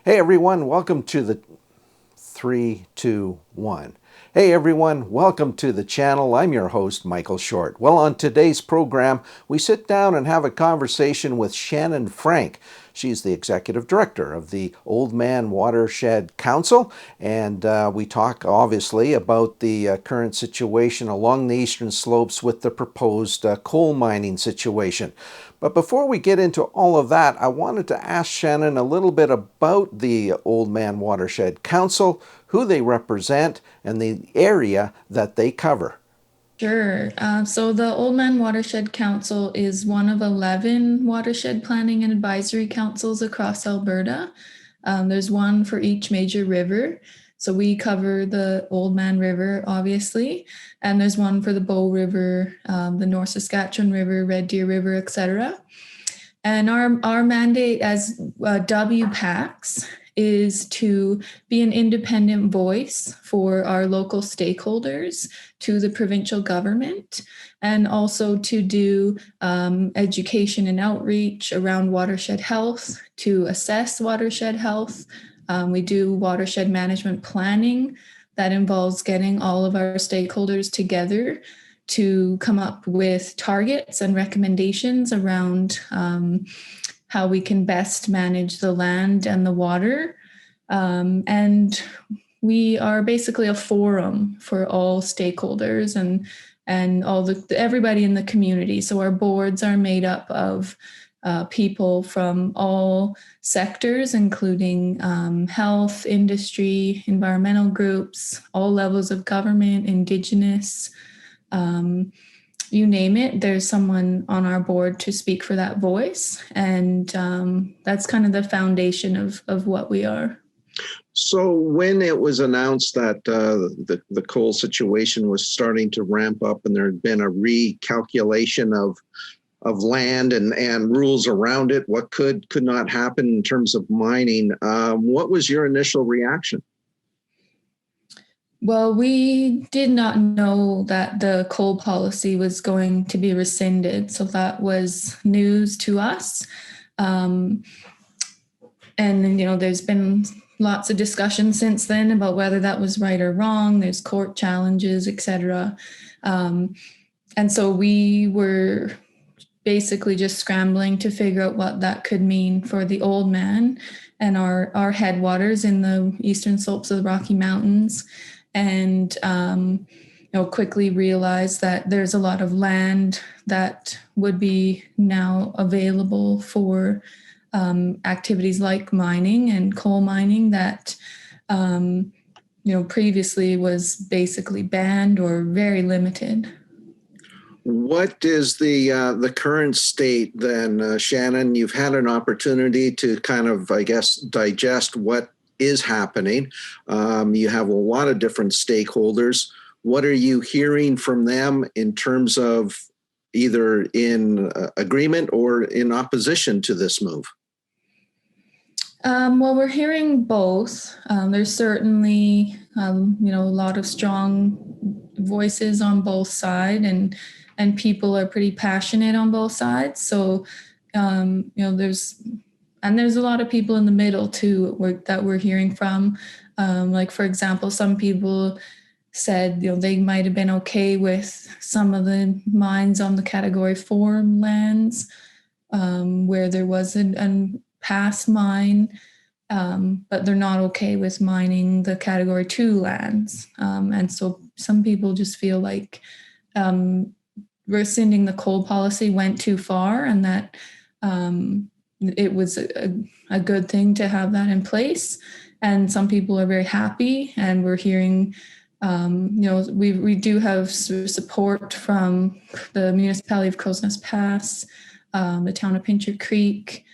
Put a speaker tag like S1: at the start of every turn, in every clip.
S1: Hey everyone, welcome to the 3, 2, 1. Hey everyone, welcome to the channel. I'm your host, Michael Short. Well, on today's program, we sit down and have a conversation with Shannon Frank. She's the executive director of the Oldman Watershed Council, and we talk obviously about the current situation along the eastern slopes with the proposed coal mining situation. But before we get into all of that, I wanted to ask Shannon a little bit about the Oldman Watershed Council, who they represent, and the area that they cover.
S2: Sure. So the Oldman Watershed Council is one of 11 watershed planning and advisory councils across Alberta. There's one for each major river. So we cover the Oldman River, obviously, and there's one for the Bow River, the North Saskatchewan River, Red Deer River, etc. And our mandate as WPACs is to be an independent voice for our local stakeholders to the provincial government, and also to do education and outreach around watershed health, to assess watershed health. We do watershed management planning that involves getting all of our stakeholders together to come up with targets and recommendations around how we can best manage the land and the water. And we are basically a forum for all stakeholders and all everybody in the community. So our boards are made up of people from all sectors, including health, industry, environmental groups, all levels of government, Indigenous, you name it, there's someone on our board to speak for that voice. And that's kind of the foundation of what we are.
S3: So when it was announced that the coal situation was starting to ramp up and there had been a recalculation of land and rules around it, what could not happen in terms of mining, what was your initial reaction?
S2: Well, we did not know that the coal policy was going to be rescinded. So that was news to us. And, there's been lots of discussion since then about whether that was right or wrong. There's court challenges, etc. And so we were basically just scrambling to figure out what that could mean for the Oldman and our headwaters in the eastern slopes of the Rocky Mountains. And quickly realized that there's a lot of land that would be now available for activities like mining and coal mining that previously was basically banned or very limited.
S3: What is the current state then, Shannon? You've had an opportunity to kind of, I guess, digest what is happening. You have a lot of different stakeholders. What are you hearing from them in terms of either in agreement or in opposition to this move?
S2: Well, we're hearing both. There's certainly, a lot of strong voices on both sides, and people are pretty passionate on both sides. So, there's a lot of people in the middle too that we're hearing from. Like, for example, some people said they might have been okay with some of the mines on the Category 4 lands, where there was a past mine, but they're not okay with mining the Category 2 lands. And so some people just feel like rescinding the coal policy went too far, and that it was a good thing to have that in place. And some people are very happy, and we're hearing, we do have support from the municipality of Crow's Nest Pass, the town of Pincher Creek.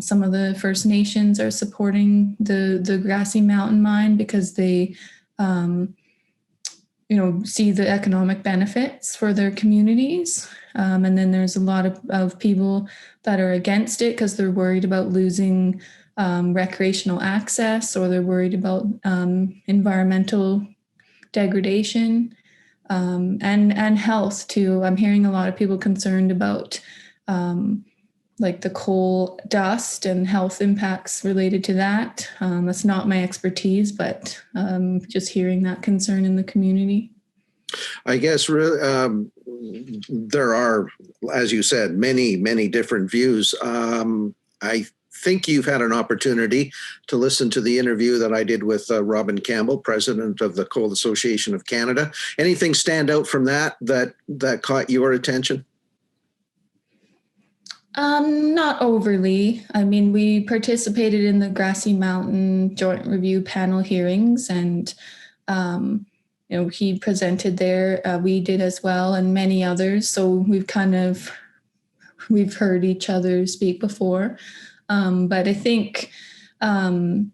S2: Some of the First Nations are supporting the Grassy Mountain mine because they, see the economic benefits for their communities. And then there's a lot of people that are against it because they're worried about losing recreational access, or they're worried about environmental degradation, and health too. I'm hearing a lot of people concerned about like the coal dust and health impacts related to that. That's not my expertise, but just hearing that concern in the community.
S3: I guess there are, as you said, many different views. I think you've had an opportunity to listen to the interview that I did with Robin Campbell, president of the Coal Association of Canada. Anything stand out from that caught your attention?
S2: Not overly. I mean, we participated in the Grassy Mountain Joint Review panel hearings, and he presented there. We did as well, and many others. So we've heard each other speak before. But I think on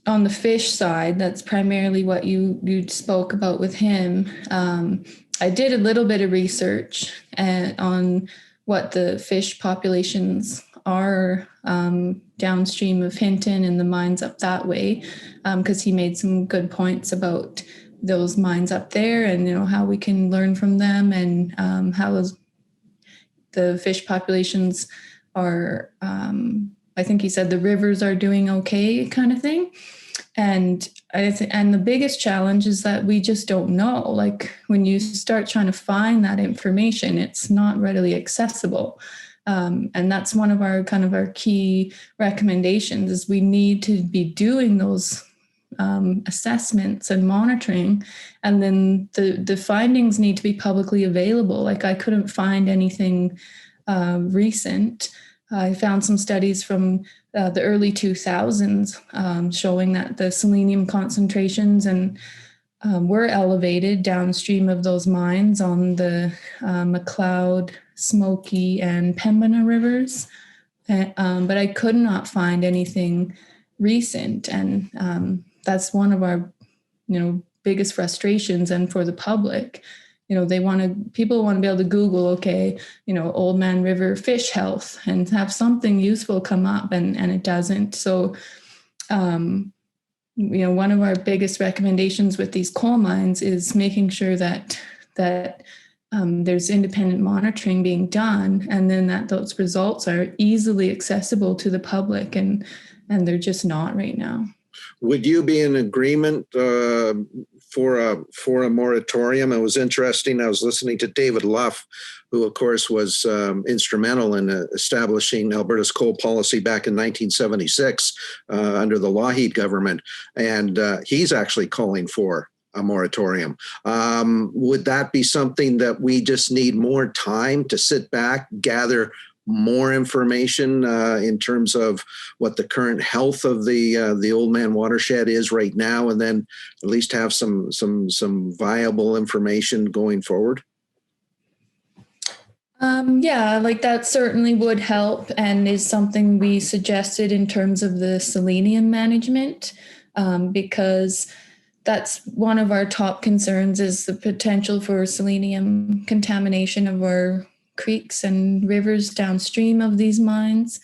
S2: the fish side, that's primarily what you spoke about with him. I did a little bit of research on what the fish populations are downstream of Hinton and the mines up that way, because he made some good points about those mines up there and how we can learn from them, and how the fish populations are, I think he said the rivers are doing okay, kind of thing. And and the biggest challenge is that we just don't know. Like when you start trying to find that information, it's not readily accessible. And that's one of our key recommendations is we need to be doing those assessments and monitoring, and then the findings need to be publicly available. Like I couldn't find anything recent. I found some studies from the early 2000s showing that the selenium concentrations were elevated downstream of those mines on the McLeod, Smoky, and Pembina rivers. But I could not find anything recent. And that's one of our, biggest frustrations. And for the public, people want to be able to Google, Oldman River fish health and have something useful come up, and it doesn't. So, one of our biggest recommendations with these coal mines is making sure that there's independent monitoring being done, and then that those results are easily accessible to the public, and they're just not right now.
S3: Would you be in agreement for a moratorium? It was interesting. I was listening to David Luff, who, of course, was instrumental in establishing Alberta's coal policy back in 1976 under the Lougheed government, and he's actually calling for a moratorium. Would that be something that we just need more time to sit back, gather more information in terms of what the current health of the Oldman Watershed is right now, and then at least have some viable information going forward?
S2: Yeah, like that certainly would help, and is something we suggested in terms of the selenium management, because that's one of our top concerns is the potential for selenium contamination of our creeks and rivers downstream of these mines.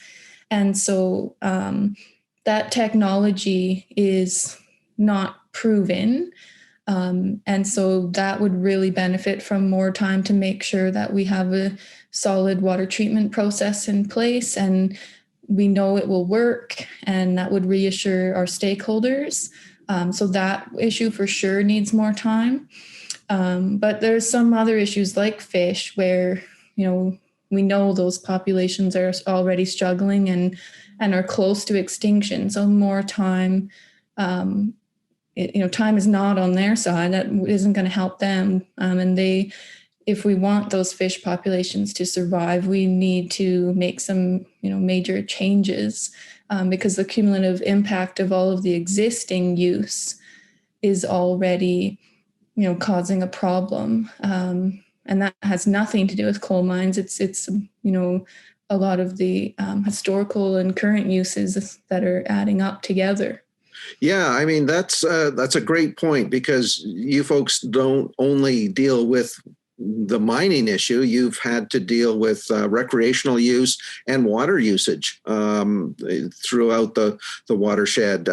S2: And so that technology is not proven. And so that would really benefit from more time to make sure that we have a solid water treatment process in place and we know it will work, and that would reassure our stakeholders. So that issue for sure needs more time. But there's some other issues like fish where we know those populations are already struggling and are close to extinction. So more time, time is not on their side. That isn't going to help them. And if we want those fish populations to survive, we need to make some, major changes, because the cumulative impact of all of the existing use is already, causing a problem. And that has nothing to do with coal mines. It's a lot of the historical and current uses that are adding up together.
S3: Yeah, I mean, that's a great point, because you folks don't only deal with the mining issue. You've had to deal with recreational use and water usage throughout the watershed.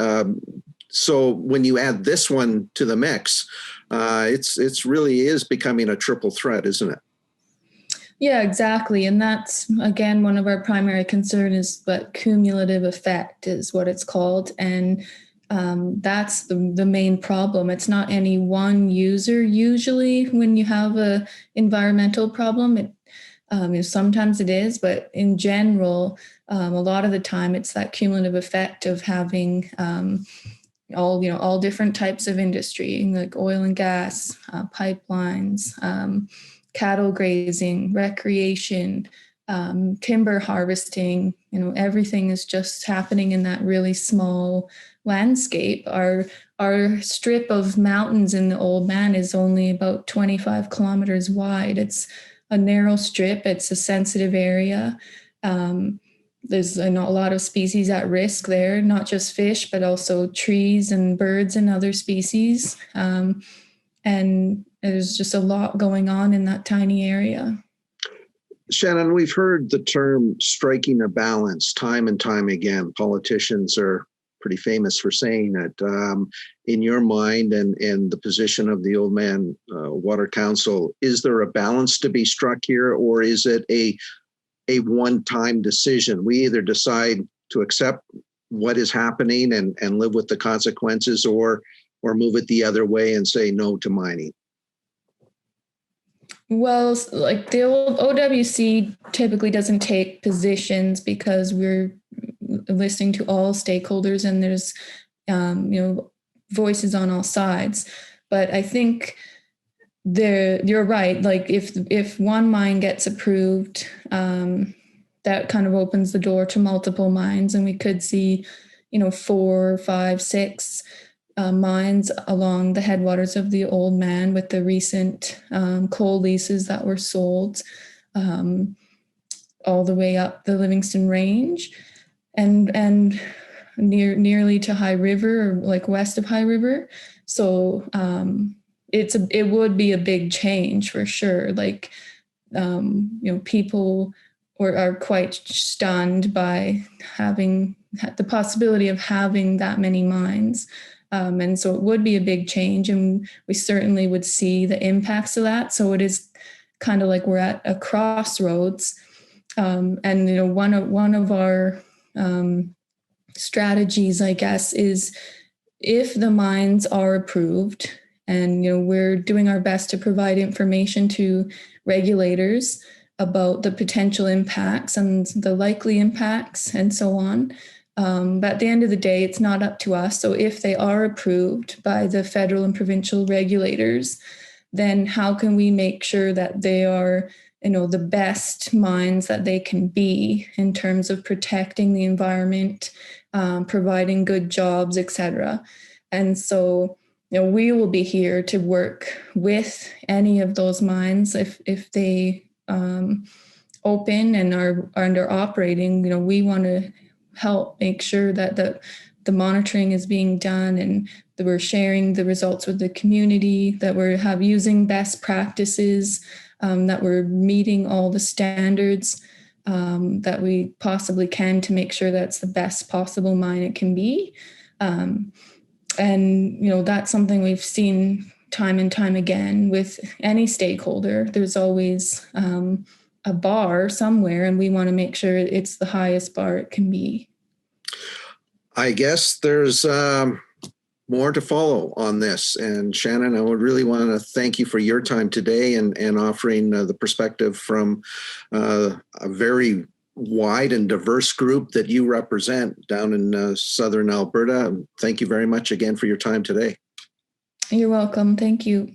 S3: So when you add this one to the mix, it's really is becoming a triple threat, isn't it?
S2: Yeah, exactly. And that's, again, one of our primary concerns is what cumulative effect is what it's called. And that's the main problem. It's not any one user. Usually when you have a environmental problem, sometimes it is, but in general, a lot of the time it's that cumulative effect of having all different types of industry, like oil and gas, pipelines, cattle grazing, recreation, timber harvesting. Everything is just happening in that really small landscape. Our strip of mountains in the Oldman is only about 25 kilometers wide. It's a narrow strip. It's a sensitive area. There's a lot of species at risk there, not just fish, but also trees and birds and other species. And there's just a lot going on in that tiny area.
S3: Shannon, we've heard the term striking a balance time and time again. Politicians are pretty famous for saying it. In your mind and the position of the Oldman Water Council, is there a balance to be struck here, or is it a one-time decision? We either decide to accept what is happening and live with the consequences, or move it the other way and say no to mining.
S2: Well, like the old OWC typically doesn't take positions because we're listening to all stakeholders and there's voices on all sides. But I think you're right. Like if one mine gets approved, that kind of opens the door to multiple mines, and we could see 4, 5, 6 mines along the headwaters of the Oldman with the recent coal leases that were sold all the way up the Livingston Range and nearly to High River, or like west of High River. So it would be a big change for sure. Like people are quite stunned by having the possibility of having that many mines. And so it would be a big change, and we certainly would see the impacts of that. So it is kind of like we're at a crossroads. And one of our strategies, I guess, is if the mines are approved, and we're doing our best to provide information to regulators about the potential impacts and the likely impacts and so on. But at the end of the day, it's not up to us. So if they are approved by the federal and provincial regulators, then how can we make sure that they are, the best mines that they can be in terms of protecting the environment, providing good jobs, etc. And so, we will be here to work with any of those mines if they open and are operating. We want to help make sure that the monitoring is being done, and that we're sharing the results with the community, that we're using best practices, that we're meeting all the standards that we possibly can to make sure that's the best possible mine it can be. And that's something we've seen time and time again with any stakeholder. There's always a bar somewhere, and we want to make sure it's the highest bar it can be.
S3: I guess there's more to follow on this. And Shannon, I would really want to thank you for your time today and offering the perspective from a very wide and diverse group that you represent down in southern Alberta. Thank you very much again for your time today.
S2: You're welcome. Thank you.